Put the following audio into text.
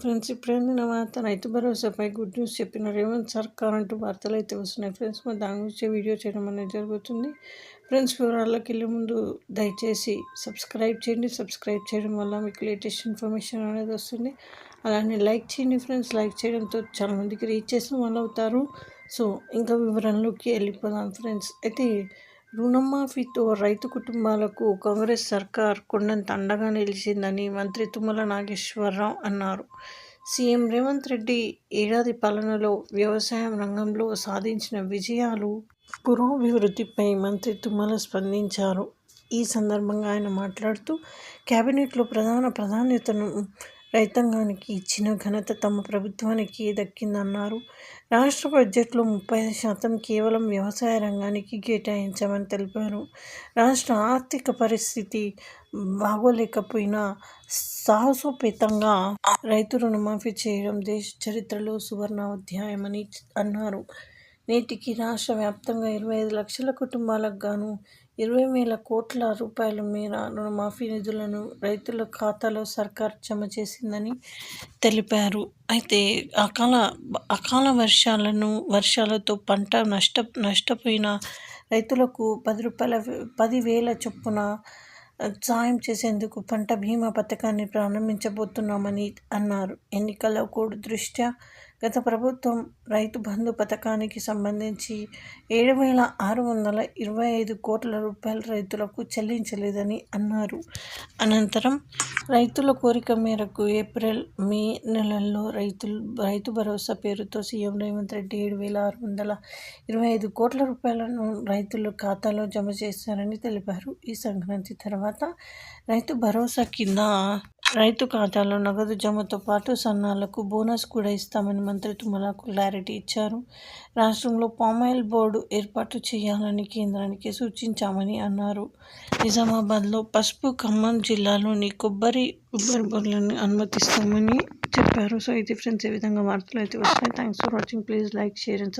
Friends, ఇప్పుడే అందిన వార్త రైతు భరోసాపై గుడ్ న్యూస్ చెప్పిన రేవంత్ సర్కార్ అంటూ వార్తలు అయితే వస్తున్నాయి ఫ్రెండ్స్. మరి దాని గురించి వీడియో చేయడం అనేది జరుగుతుంది ఫ్రెండ్స్. వివరాల్లోకి వెళ్ళే ముందు దయచేసి సబ్స్క్రైబ్ చేయండి. సబ్స్క్రైబ్ చేయడం వల్ల మీకు లేటెస్ట్ ఇన్ఫర్మేషన్ అనేది వస్తుంది. అలానే లైక్ చేయండి ఫ్రెండ్స్. లైక్ చేయడంతో చాలా మందికి రీచ్ చేసిన వాళ్ళు అవుతారు. సో ఇంకా వివరాల్లోకి వెళ్ళిపోదాం ఫ్రెండ్స్. అయితే రుణమాఫీతో రైతు కుటుంబాలకు కాంగ్రెస్ సర్కార్ కొండంత అండగా నిలిచిందని మంత్రి తుమ్మల నాగేశ్వరరావు అన్నారు. సీఎం రేవంత్ రెడ్డి ఏడాది పాలనలో వ్యవసాయం రంగంలో సాధించిన విజయాలు, పురోభివృద్ధిపై మంత్రి తుమ్మల స్పందించారు. ఈ సందర్భంగా ఆయన మాట్లాడుతూ, కేబినెట్లో ప్రధాన ప్రాధాన్యతను రైతాంగానికి ఇచ్చిన ఘనత తమ ప్రభుత్వానికి దక్కిందన్నారు. రాష్ట్ర బడ్జెట్లో 35% కేవలం వ్యవసాయ రంగానికి కేటాయించామని తెలిపారు. రాష్ట్ర ఆర్థిక పరిస్థితి బాగోలేకపోయినా సాహసోపేతంగా రైతు రుణమాఫీ చేయడం దేశ చరిత్రలో సువర్ణాధ్యాయమని అన్నారు. నేటికి రాష్ట్ర వ్యాప్తంగా 25 లక్షల కుటుంబాలకు గాను 20,000 కోట్ల రూపాయల మేర రుణమాఫీ నిధులను రైతుల ఖాతాలో సర్కార్ జమ చేసిందని తెలిపారు. అయితే అకాల వర్షాలతో పంట నష్టపోయిన రైతులకు ₹10,000 చొప్పున సాయం చేసేందుకు పంట బీమా పథకాన్ని ప్రారంభించబోతున్నామని అన్నారు. ఎన్నికల కోడ్ దృష్ట్యా గత ప్రభుత్వం రైతు బంధు పథకానికి సంబంధించి 7,625 కోట్ల రూపాయలు రైతులకు చెల్లించలేదని అన్నారు. అనంతరం రైతుల కోరిక మేరకు ఏప్రిల్, మే నెలల్లో రైతు భరోసా పేరుతో సీఎం రేవంత్ రెడ్డి 7,625 కోట్ల రూపాయలను రైతుల ఖాతాలో జమ చేశారని తెలిపారు. ఈ సంక్రాంతి తర్వాత రైతు భరోసా కింద రైతు ఖాతాలో నగదు జమతో పాటు సన్నాలకు బోనస్ కూడా ఇస్తామని మంత్రి తుమ్మల క్లారిటీ ఇచ్చారు. రాష్ట్రంలో పామాయిల్ బోర్డు ఏర్పాటు చేయాలని కేంద్రానికి సూచించామని అన్నారు. నిజామాబాద్లో పసుపు, ఖమ్మం జిల్లాలోని కొబ్బరి బోర్డులను అనుమతిస్తామని చెప్పారు. సో ఇది ఫ్రెండ్స్, ఈ విధంగా వార్తలు అయితే వస్తాయి. Thanks for watching. Please like, share and subscribe.